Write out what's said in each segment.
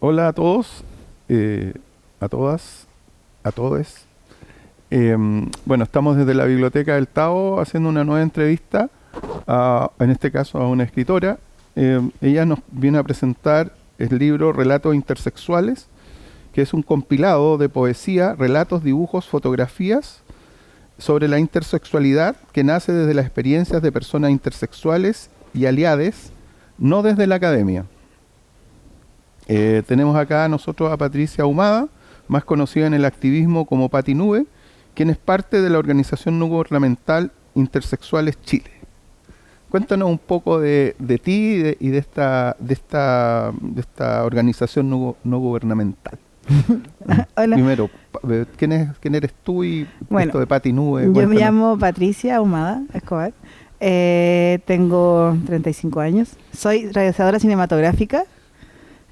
Hola a todos, a todas, a todes. Bueno, estamos desde la Biblioteca del Tao haciendo una nueva entrevista, en este caso a una escritora. Ella nos viene a presentar el libro Relatos Intersexuales, que es un compilado de poesía, relatos, dibujos, fotografías sobre la intersexualidad que nace desde las experiencias de personas intersexuales y aliades, no desde la academia. Tenemos acá a nosotros a Patricia Ahumada, más conocida en el activismo como Pati Nube, quien es parte de la organización no gubernamental Intersexuales Chile. Cuéntanos un poco de ti y de esta organización no gubernamental. Hola. Primero, ¿quién eres tú y esto de Pati Nube? Yo Cuéntanos. me llamo Patricia Ahumada Escobar, tengo 35 años, soy realizadora cinematográfica,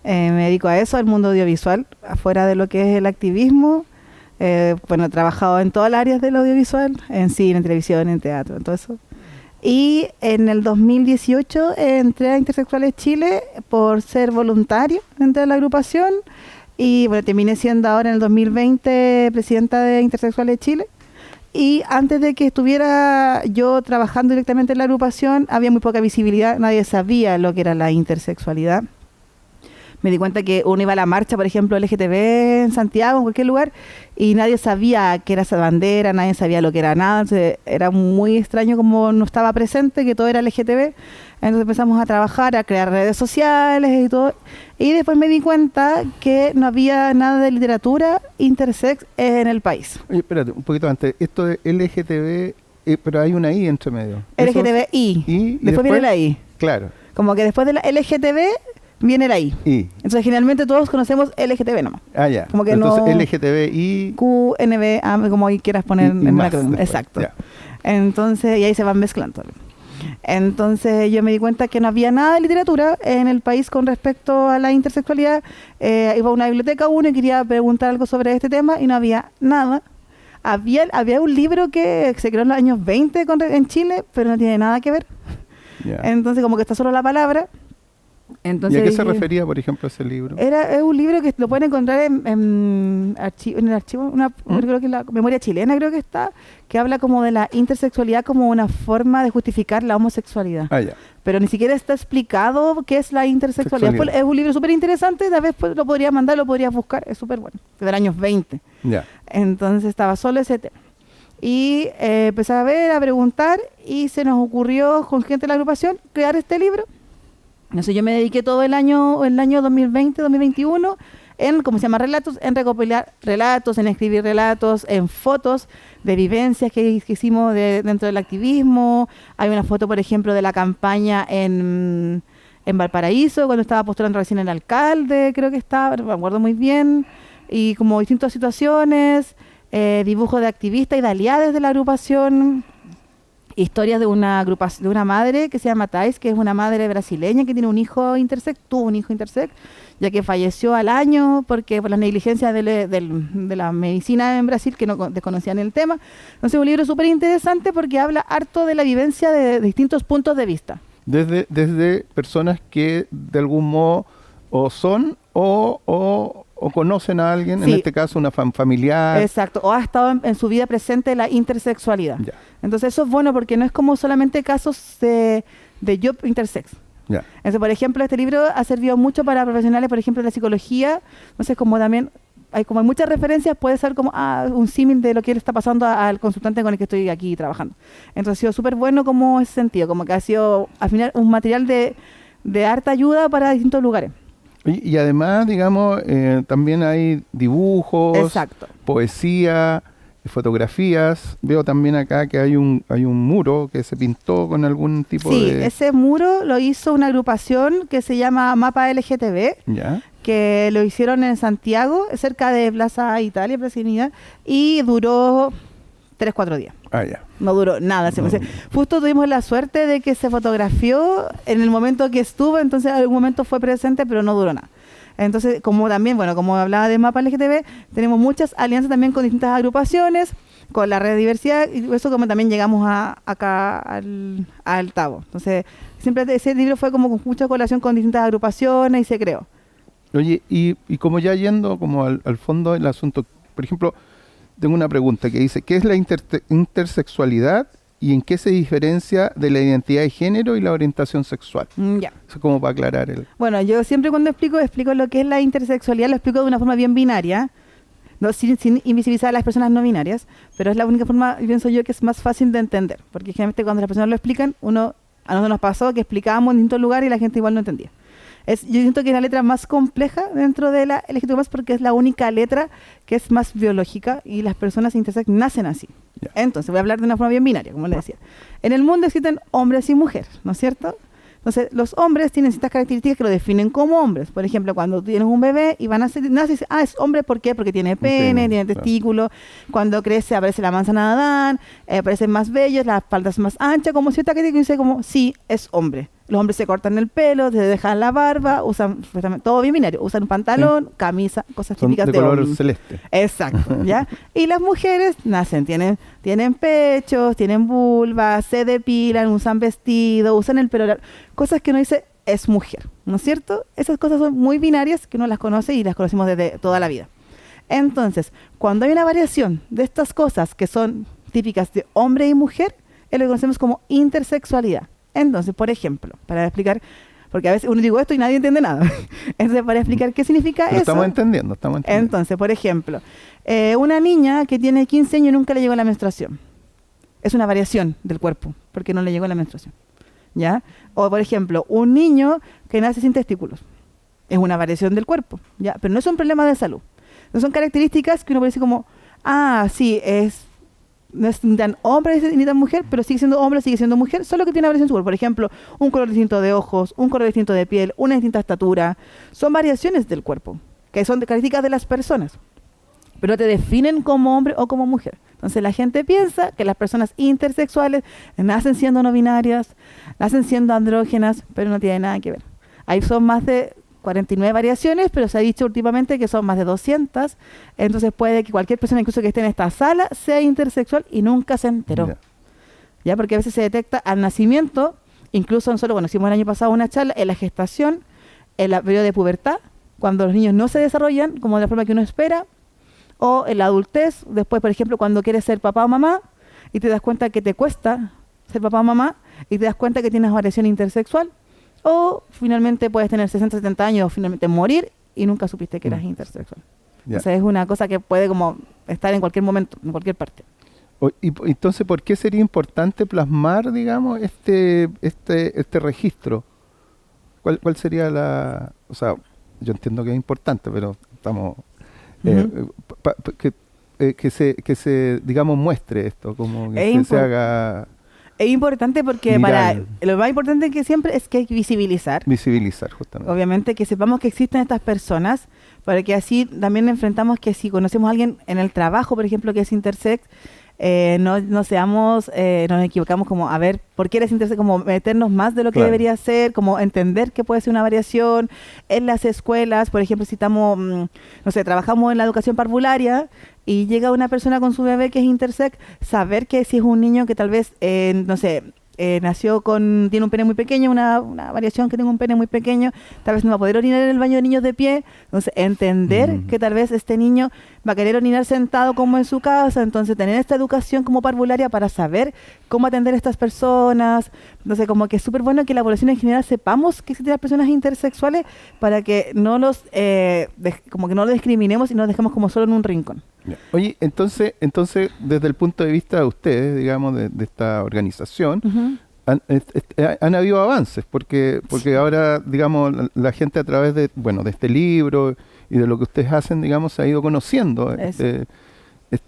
me dedico a eso, al mundo audiovisual, afuera de lo que es el activismo. He trabajado en todas las áreas del audiovisual, en cine, en televisión, en teatro, en todo eso. Y en el 2018 entré a Intersexuales Chile por ser voluntario, entré a la agrupación y terminé siendo ahora en el 2020 presidenta de Intersexuales Chile. Y antes de que estuviera yo trabajando directamente en la agrupación, había muy poca visibilidad, nadie sabía lo que era la intersexualidad. Me di cuenta que uno iba a la marcha, por ejemplo, LGTB en Santiago, en cualquier lugar, y nadie sabía qué era esa bandera, nadie sabía lo que era nada. Entonces, era muy extraño como no estaba presente, que todo era LGTB. Entonces empezamos a trabajar, a crear redes sociales y todo. Y después me di cuenta que no había nada de literatura intersex en el país. Oye, espérate, un poquito antes. Esto de LGTB, pero hay una I entre medio. LGTBI. ¿Y después viene la I. Claro. Como que después de la LGTB viene la I. Entonces generalmente todos conocemos LGTB nomás. Ah, ya. Como que entonces no, LGTBI. QNB, como ahí quieras poner en el acrónimo. Exacto. Ya. Entonces, y ahí se van mezclando. Entonces yo me di cuenta que no había nada de literatura en el país con respecto a la intersexualidad. Iba a una biblioteca uno y quería preguntar algo sobre este tema y no había nada. Había un libro que se creó en los años 20 en Chile, pero no tiene nada que ver. Yeah. Entonces como que está solo la palabra. Entonces, ¿y a qué se refería, por ejemplo, ese libro? Es un libro que lo pueden encontrar en el archivo, creo que la memoria chilena creo que está, que habla como de la intersexualidad como una forma de justificar la homosexualidad. Ah, ya. Pero ni siquiera está explicado qué es la intersexualidad. Es un libro súper interesante, tal vez lo podrías mandar, lo podrías buscar, es súper bueno, de los años 20. Ya. Entonces estaba solo ese tema. Y empecé a ver, a preguntar, y se nos ocurrió con gente de la agrupación crear este libro. Entonces yo me dediqué todo el año 2020, 2021, en, ¿cómo se llama? Relatos, en recopilar relatos, en escribir relatos, en fotos de vivencias que hicimos dentro del activismo. Hay una foto, por ejemplo, de la campaña en Valparaíso, cuando estaba postulando recién el alcalde, creo que estaba, no me acuerdo muy bien, y como distintas situaciones, dibujos de activistas y de aliados de la agrupación. Historias de una madre que se llama Thais, que es una madre brasileña que tiene un hijo intersex, tuvo un hijo intersex, ya que falleció al año porque por las negligencias de la medicina en Brasil, que no desconocían el tema. Entonces es un libro súper interesante porque habla harto de la vivencia de distintos puntos de vista. Desde personas que de algún modo o son o conocen a alguien, sí. En este caso una familiar. Exacto, o ha estado en su vida presente la intersexualidad. Ya. Entonces eso es bueno porque no es como solamente casos de job intersex. Ya. Entonces, por ejemplo, este libro ha servido mucho para profesionales, por ejemplo, de la psicología. Entonces, como también hay muchas referencias, puede ser como un símil de lo que le está pasando al consultante con el que estoy aquí trabajando. Entonces ha sido súper bueno como ese sentido, como que ha sido al final un material de harta ayuda para distintos lugares. Y además, digamos, también hay dibujos, exacto, poesía, fotografías. Veo también acá que hay un muro que se pintó con algún tipo de... Sí, ese muro lo hizo una agrupación que se llama Mapa LGTB, ¿ya? Que lo hicieron en Santiago, cerca de Plaza Italia, Plaza Unidad, y duró 3-4 días. Ah, ya. No duró nada. No. Justo tuvimos la suerte de que se fotografió en el momento que estuvo, entonces en algún momento fue presente, pero no duró nada. Entonces, como también, como hablaba de Mapa LGTB, tenemos muchas alianzas también con distintas agrupaciones, con la red de diversidad, y eso como también llegamos acá al Tavo. Entonces, siempre ese libro fue como con mucha colaboración con distintas agrupaciones y se creó. Oye, y como ya yendo como al fondo del asunto, por ejemplo, tengo una pregunta que dice, ¿qué es la intersexualidad y en qué se diferencia de la identidad de género y la orientación sexual? Ya. Eso como para aclarar el... Bueno, yo siempre cuando explico lo que es la intersexualidad, lo explico de una forma bien binaria, no, sin invisibilizar a las personas no binarias, pero es la única forma, pienso yo, que es más fácil de entender, porque generalmente cuando las personas lo explican, a nosotros nos pasó que explicábamos en distintos lugares y la gente igual no entendía. Yo siento que es la letra más compleja dentro de la LGTB+, porque es la única letra que es más biológica y las personas intersex nacen así. Ya. Entonces, voy a hablar de una forma bien binaria, como le decía. En el mundo existen hombres y mujeres, ¿no es cierto? Entonces, los hombres tienen ciertas características que lo definen como hombres. Por ejemplo, cuando tú tienes un bebé y nace, es hombre, ¿por qué? Porque tiene pene, tiene testículo. Cuando crece aparece la manzana de Adán, aparecen más bellos, las espaldas más anchas, como cierta característica que dice como, sí, es hombre. Los hombres se cortan el pelo, se dejan la barba, usan todo bien binario, usan un pantalón, camisa, cosas Son típicas de de color hombre. celeste. Exacto, ¿ya? Y las mujeres nacen, tienen pechos, tienen vulvas, se depilan, usan vestido, usan el pelo largo, cosas que uno dice es mujer, ¿no es cierto? Esas cosas son muy binarias que uno las conoce y las conocemos desde toda la vida. Entonces, cuando hay una variación de estas cosas que son típicas de hombre y mujer, es lo que conocemos como intersexualidad. Entonces, por ejemplo, para explicar, porque a veces uno digo esto y nadie entiende nada. Entonces, para explicar qué significa Pero eso. estamos entendiendo. Entonces, por ejemplo, una niña que tiene 15 años y nunca le llegó la menstruación. Es una variación del cuerpo, porque no le llegó la menstruación. ¿Ya? O, por ejemplo, un niño que nace sin testículos. Es una variación del cuerpo, ¿ya? Pero no es un problema de salud. No son características que uno puede decir como, sí, no es ni tan hombre ni tan mujer, pero sigue siendo hombre, sigue siendo mujer, solo que tiene una variación en su cuerpo. Por ejemplo, un color distinto de ojos, un color distinto de piel, una distinta estatura. Son variaciones del cuerpo, que son características de las personas, pero no te definen como hombre o como mujer. Entonces la gente piensa que las personas intersexuales nacen siendo no binarias, nacen siendo andrógenas, pero no tiene nada que ver. Ahí son más de 49 variaciones, pero se ha dicho últimamente que son más de 200, entonces puede que cualquier persona incluso que esté en esta sala sea intersexual y nunca se enteró. Ya. ¿Ya? Porque a veces se detecta al nacimiento, incluso nosotros, bueno, hicimos el año pasado una charla en la gestación, en la periodo de pubertad, cuando los niños no se desarrollan como de la forma que uno espera, o en la adultez, después, por ejemplo, cuando quieres ser papá o mamá y te das cuenta que te cuesta ser papá o mamá y te das cuenta que tienes variación intersexual, o finalmente puedes tener 60, 70 años o finalmente morir y nunca supiste que eras intersexual. Ya. O sea, es una cosa que puede como estar en cualquier momento, en cualquier parte. Entonces, ¿por qué sería importante plasmar, digamos, este registro? ¿Cuál sería la...? O sea, yo entiendo que es importante, pero estamos... que se, digamos, muestre esto, como que se haga... Es importante porque Mirar. lo más importante que siempre es que hay que visibilizar. Visibilizar, justamente. Obviamente que sepamos que existen estas personas, para que así también enfrentamos que si conocemos a alguien en el trabajo, por ejemplo, que es intersex, no seamos, nos equivocamos como, a ver, ¿por qué eres intersex? Como meternos más de lo que Claro. debería ser, como entender que puede ser una variación. En las escuelas, por ejemplo, si estamos, no sé, trabajamos en la educación parvularia y llega una persona con su bebé que es intersex, saber que si es un niño que tal vez, no sé, tiene un pene muy pequeño, una variación que tenga un pene muy pequeño, tal vez no va a poder orinar en el baño de niños de pie, entonces entender que tal vez este niño va a querer orinar sentado como en su casa, entonces tener esta educación como parvularia para saber cómo atender a estas personas, entonces como que es súper bueno que la población en general sepamos que existen las personas intersexuales para que no los, como que no los discriminemos y no los dejemos como solo en un rincón. Ya. Oye, entonces, desde el punto de vista de ustedes, digamos, de esta organización, han habido avances, porque ahora, digamos, la gente a través de este libro y de lo que ustedes hacen, digamos, se ha ido conociendo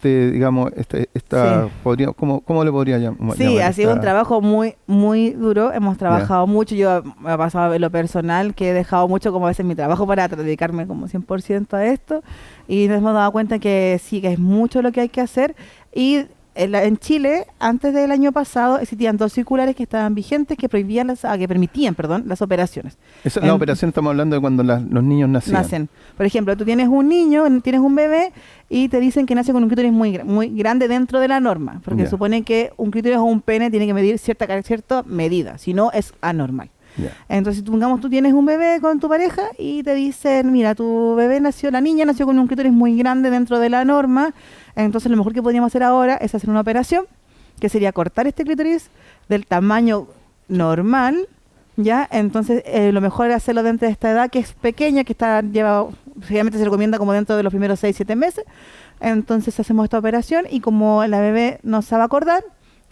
digamos, Sí. ¿cómo le podría llamar? Sí, ha sido un trabajo muy, muy duro. Hemos trabajado mucho. Yo me ha pasado en lo personal que he dejado mucho como a veces mi trabajo para dedicarme como 100% a esto. Y nos hemos dado cuenta que sí, que es mucho lo que hay que hacer. Y en Chile, antes del año pasado, existían 2 circulares que estaban vigentes que permitían las operaciones. La operación estamos hablando de cuando los niños nacen. Por ejemplo, tú tienes un niño, tienes un bebé y te dicen que nace con un clítoris muy, muy grande dentro de la norma, porque Ya. supone que un clítoris o un pene tiene que medir cierta medida, si no es anormal. Ya. Entonces, supongamos tú tienes un bebé con tu pareja y te dicen, mira, tu bebé nació, la niña nació con un clítoris muy grande dentro de la norma, entonces lo mejor que podríamos hacer ahora es hacer una operación, que sería cortar este clítoris del tamaño normal, ¿ya? Entonces, lo mejor es hacerlo dentro de esta edad que es pequeña, que generalmente se recomienda como dentro de los primeros 6-7 meses. Entonces hacemos esta operación y como la bebé no se va a acordar,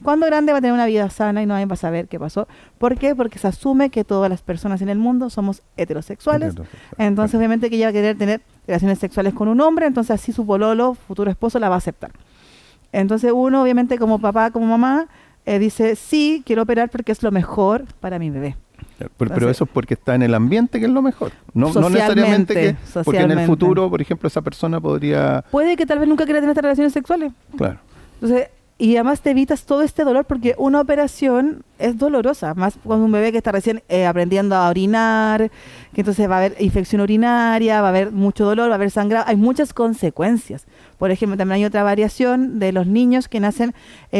cuando grande va a tener una vida sana y nadie va a saber qué pasó. ¿Por qué? Porque se asume que todas las personas en el mundo somos heterosexuales. Entonces, obviamente que ella va a querer tener relaciones sexuales con un hombre, entonces así su pololo, futuro esposo, la va a aceptar. Entonces uno, obviamente, como papá, como mamá, dice, sí, quiero operar porque es lo mejor para mi bebé. Pero eso es porque está en el ambiente, que es lo mejor. No necesariamente porque en el futuro, por ejemplo, esa persona podría... Puede que tal vez nunca quiera tener estas relaciones sexuales. Claro. Entonces, y además te evitas todo este dolor porque una operación es dolorosa, más cuando un bebé que está recién aprendiendo a orinar, que entonces va a haber infección urinaria, va a haber mucho dolor, va a haber sangrado, hay muchas consecuencias. Por ejemplo, también hay otra variación de los niños que nacen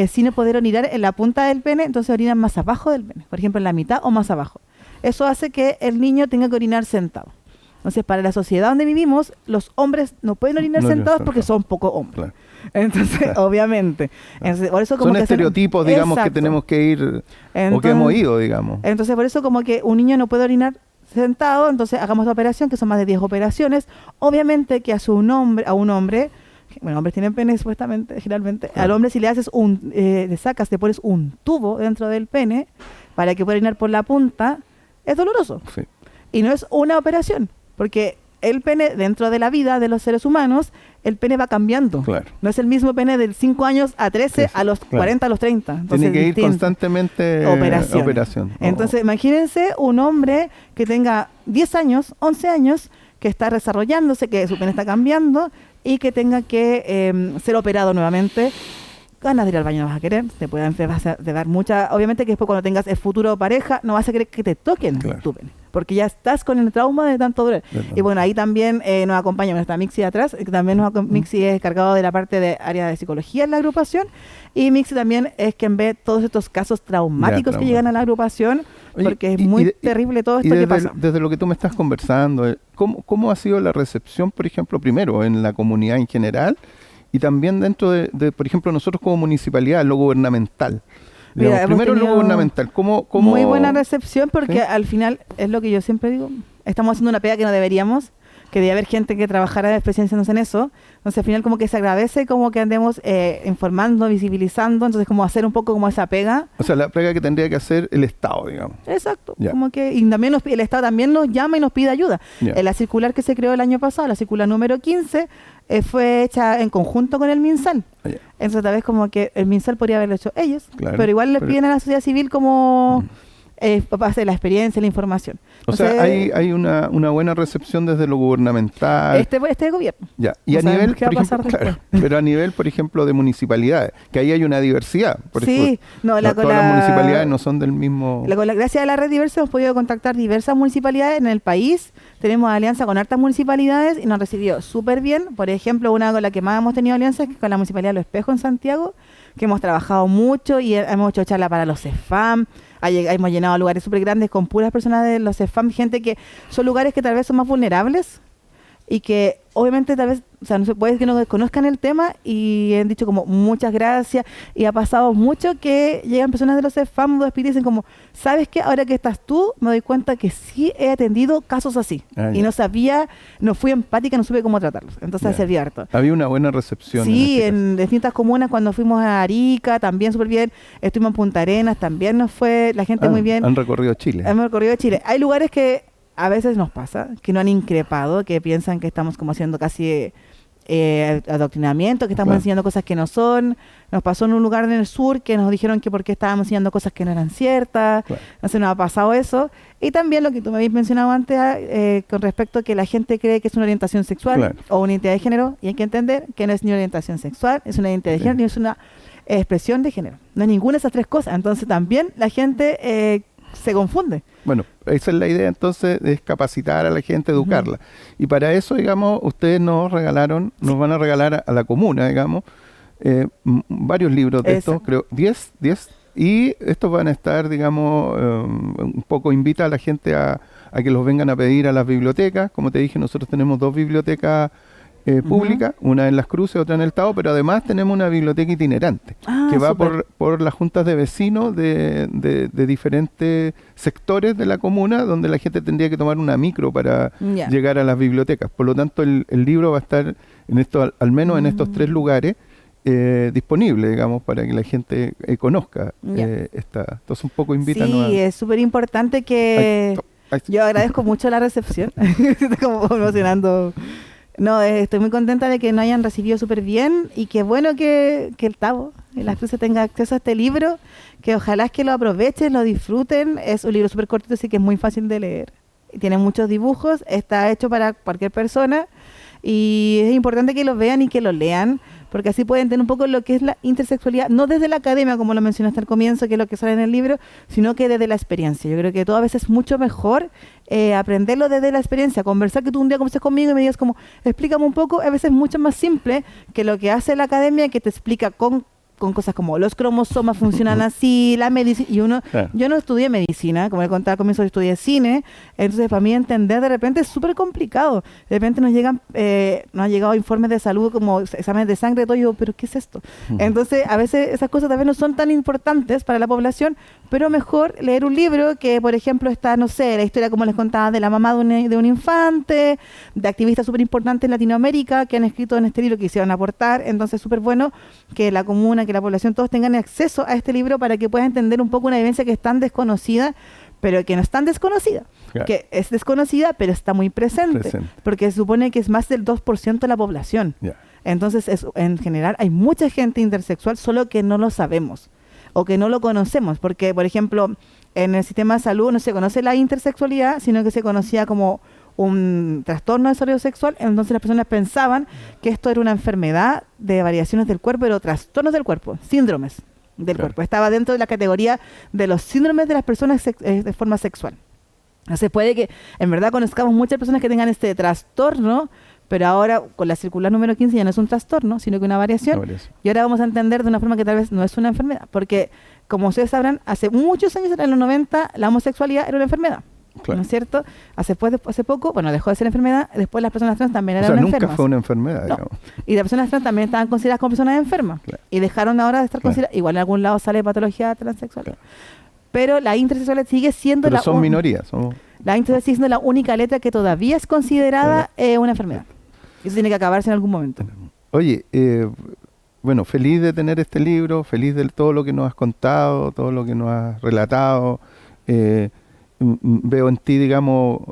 sin poder orinar en la punta del pene, entonces orinan más abajo del pene, por ejemplo en la mitad o más abajo. Eso hace que el niño tenga que orinar sentado. Entonces, para la sociedad donde vivimos, los hombres no pueden orinar sentados porque son poco hombres. Claro. Entonces, obviamente. Entonces, por eso como son que estereotipos, digamos, que tenemos que ir, o que hemos ido, digamos. Entonces, por eso como que un niño no puede orinar sentado, entonces hagamos la operación, que son más de 10 operaciones. Obviamente que a un hombre, bueno, hombres tienen pene supuestamente, generalmente, al hombre si le haces le pones un tubo dentro del pene para que pueda orinar por la punta, es doloroso. Sí. Y no es una operación, porque el pene, dentro de la vida de los seres humanos, el pene va cambiando. Claro. No es el mismo pene de 5 años a 13, a los 40, a los 30. Entonces, tiene que ir constantemente operación. Entonces, imagínense un hombre que tenga 10 años, 11 años, que está desarrollándose, que su pene está cambiando y que tenga que ser operado nuevamente. Ganas de ir al baño no vas a querer, te vas a dar mucha... Obviamente que después cuando tengas el futuro pareja no vas a querer que te toquen tu pene, porque ya estás con el trauma de tanto dolor. Y bueno, ahí también nos acompaña nuestra Mixi atrás, que también Mixi es cargado de la parte de área de psicología en la agrupación, y Mixi también es quien ve todos estos casos traumáticos que llegan a la agrupación, porque es muy terrible todo esto que pasa. Desde lo que tú me estás conversando, ¿cómo ha sido la recepción, por ejemplo, primero en la comunidad en general, y también dentro de, por ejemplo, nosotros como municipalidad, lo gubernamental? Digamos, primero lo gubernamental. ¿Cómo? Muy buena recepción porque ¿sí? Al final, es lo que yo siempre digo, estamos haciendo una pega que no deberíamos, que debe haber gente que trabajara especializándose en eso. Entonces al final como que se agradece como que andemos informando, visibilizando, entonces como hacer un poco como esa pega. O sea, la pega que tendría que hacer el Estado, digamos. Exacto. Como que, y también el Estado también nos llama y nos pide ayuda. La circular que se creó el año pasado, la circular número 15, fue hecha en conjunto con el MinSal. Entonces tal vez como que el MinSal podría haberlo hecho ellos, pero igual les piden a la sociedad civil como... hacer la experiencia, la información. Entonces, sea, hay una buena recepción desde lo gubernamental. Este gobierno. Ya. Y a nivel, por ejemplo, pero a nivel, por ejemplo, de municipalidades, que ahí hay una diversidad. Sí, todas las municipalidades no son del mismo... Gracias a la red diversa hemos podido contactar diversas municipalidades en el país. Tenemos alianza con hartas municipalidades y nos recibió súper bien. Por ejemplo, una con la que más hemos tenido alianza es con la Municipalidad de Los Espejos en Santiago, que hemos trabajado mucho y hemos hecho charla para los CEFAM. Hemos llenado lugares súper grandes con puras personas de los CEFAM, gente que son lugares que tal vez son más vulnerables y que obviamente tal vez, o sea, no se puede que no desconozcan el tema y han dicho como muchas gracias y ha pasado mucho que llegan personas de los CEFAM y dicen como, ¿sabes qué? Ahora que estás tú, me doy cuenta que sí he atendido casos así y no sabía, no fui empática, no supe cómo tratarlos, entonces ha servido harto. Había una buena recepción. Sí, en distintas comunas, cuando fuimos a Arica, también súper bien, estuvimos en Punta Arenas, también nos fue la gente muy bien. Han recorrido Chile. Hemos recorrido Chile. Hay lugares que a veces nos pasa, que no han increpado, que piensan que estamos como haciendo casi adoctrinamiento, que estamos enseñando cosas que no son. Nos pasó en un lugar en el sur que nos dijeron que porque estábamos enseñando cosas que no eran ciertas. No se nos ha pasado eso. Y también lo que tú me habías mencionado antes con respecto a que la gente cree que es una orientación sexual o una identidad de género, y hay que entender que no es ni orientación sexual, es una identidad de género, ni es una expresión de género. No es ninguna de esas tres cosas. Entonces también la gente se confunde. Bueno, esa es la idea entonces, es capacitar a la gente, educarla. Y para eso, digamos, ustedes nos van a regalar a la comuna, digamos, varios libros de estos, creo, 10 Y estos van a estar, digamos, un poco invita a la gente a que los vengan a pedir a las bibliotecas. Como te dije, nosotros tenemos 2 bibliotecas públicas, una en Las Cruces, otra en El Tao, pero además tenemos una biblioteca itinerante que va por las juntas de vecinos de diferentes sectores de la comuna, donde la gente tendría que tomar una micro para llegar a las bibliotecas. Por lo tanto, el libro va a estar en esto, al menos en estos 3 lugares, disponible, digamos, para que la gente conozca entonces un poco invítanos. Sí, es súper importante que... Yo agradezco mucho la recepción. Estoy como emocionando. No, estoy muy contenta de que nos hayan recibido súper bien y qué bueno que el Tao y Las Cruces tenga acceso a este libro, que ojalá es que lo aprovechen, lo disfruten. Es un libro súper cortito, así que es muy fácil de leer. Tiene muchos dibujos, está hecho para cualquier persona y es importante que lo vean y que lo lean, porque así pueden entender un poco lo que es la intersexualidad, no desde la academia, como lo mencionaste al comienzo, que es lo que sale en el libro, sino que desde la experiencia. Yo creo que todo a veces es mucho mejor aprenderlo desde la experiencia, conversar, que tú un día converses conmigo y me digas como, explícame un poco, a veces es mucho más simple que lo que hace la academia, que te explica con cosas como los cromosomas funcionan así, la medicina, y yo no estudié medicina, como le contaba al comienzo, yo estudié cine, entonces para mí entender de repente es súper complicado. De repente nos han llegado informes de salud como exámenes de sangre, todo, y yo, pero ¿qué es esto? Entonces a veces esas cosas también no son tan importantes para la población, pero mejor leer un libro que, por ejemplo, está, no sé, la historia, como les contaba, de la mamá de un infante, de activistas súper importantes en Latinoamérica que han escrito en este libro, que quisieron aportar. Entonces súper bueno que la comuna, que la población, todos tengan acceso a este libro para que puedan entender un poco una vivencia que es tan desconocida, pero que no es tan desconocida, que es desconocida, pero está muy presente. Porque se supone que es más del 2% de la población. Entonces, en general, hay mucha gente intersexual, solo que no lo sabemos o que no lo conocemos, porque, por ejemplo, en el sistema de salud no se conoce la intersexualidad, sino que se conocía como un trastorno de desarrollo sexual. Entonces las personas pensaban que esto era una enfermedad de variaciones del cuerpo, pero trastornos del cuerpo, síndromes del cuerpo. Estaba dentro de la categoría de los síndromes de las personas de forma sexual. Entonces puede que en verdad conozcamos muchas personas que tengan este trastorno, pero ahora con la circular número 15 ya no es un trastorno, sino que una variación. Y ahora vamos a entender de una forma que tal vez no es una enfermedad, porque como ustedes sabrán, hace muchos años, en los 90, la homosexualidad era una enfermedad. ¿No es cierto? Hace poco, bueno, dejó de ser enfermedad, después las personas trans también eran enfermas. Nunca fue una enfermedad, digamos. Y las personas trans también estaban consideradas como personas enfermas. Y dejaron ahora de estar consideradas, igual en algún lado sale patología transexual. Pero la intersexualidad sigue siendo son minorías. La intersexualidad sigue siendo la única letra que todavía es considerada una enfermedad. Eso tiene que acabarse en algún momento. Oye, bueno, feliz de tener este libro, feliz de todo lo que nos has contado, todo lo que nos has relatado. Veo en ti, digamos,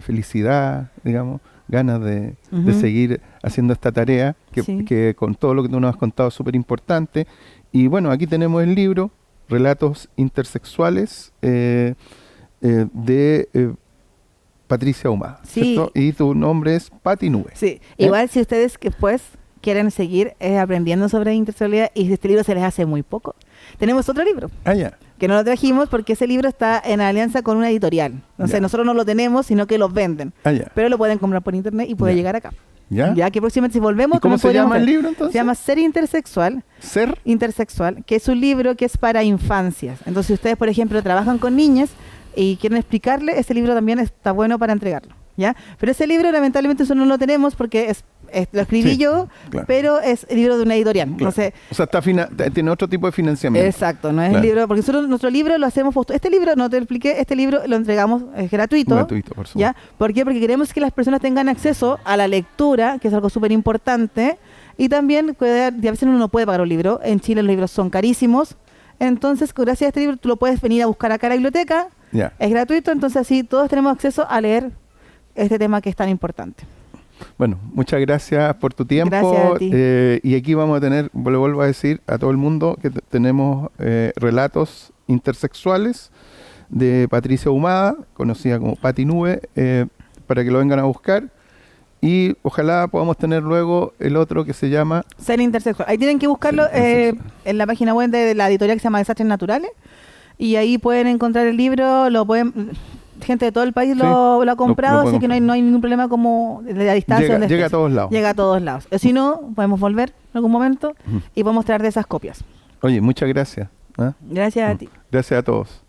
felicidad, digamos, ganas de seguir haciendo esta tarea, que con todo lo que tú nos has contado es súper importante. Y bueno, aquí tenemos el libro, Relatos Intersexuales, de Patricia Ahumada, ¿cierto? Y tu nombre es Pati Nube. Sí, igual si ustedes después quieren seguir aprendiendo sobre intersexualidad y este libro se les hace muy poco, tenemos otro libro. Que no lo trajimos porque ese libro está en alianza con una editorial. Entonces nosotros no lo tenemos, sino que lo venden. Pero lo pueden comprar por internet y puede llegar acá. Ya que próximamente si volvemos... ¿Cómo se llama el libro entonces? Se llama Ser Intersexual. ¿Ser? Intersexual, que es un libro que es para infancias. Entonces si ustedes, por ejemplo, trabajan con niñas y quieren explicarle, ese libro también está bueno para entregarlo. ¿Ya? Pero ese libro lamentablemente eso no lo tenemos porque lo escribí yo, pero es el libro de una editorial. Entonces, o sea, tiene otro tipo de financiamiento. Exacto, no es el libro, porque nosotros nuestro libro lo hacemos, este libro, no te lo expliqué, este libro lo entregamos, es gratuito. Gratuito, por supuesto. ¿Ya? ¿Por qué? Porque queremos que las personas tengan acceso a la lectura, que es algo súper importante, y también, a veces uno no puede pagar un libro, en Chile los libros son carísimos, entonces gracias a este libro tú lo puedes venir a buscar acá a la biblioteca, es gratuito, entonces así todos tenemos acceso a leer este tema que es tan importante. Bueno, muchas gracias por tu tiempo. Gracias a ti. Y aquí vamos a tener, le vuelvo a decir a todo el mundo que tenemos relatos intersexuales de Patricia Ahumada, conocida como Pati Nube, para que lo vengan a buscar. Y ojalá podamos tener luego el otro que se llama Ser Intersexual. Ahí tienen que buscarlo en la página web de la editorial que se llama Desastres Naturales. Y ahí pueden encontrar el libro, gente de todo el país lo ha comprado, así que no hay ningún problema como de la distancia. Llega a todos lados. Llega a todos lados. Si no, podemos volver en algún momento y podemos traer de esas copias. Oye, muchas gracias. ¿Ah? Gracias a ti. Gracias a todos.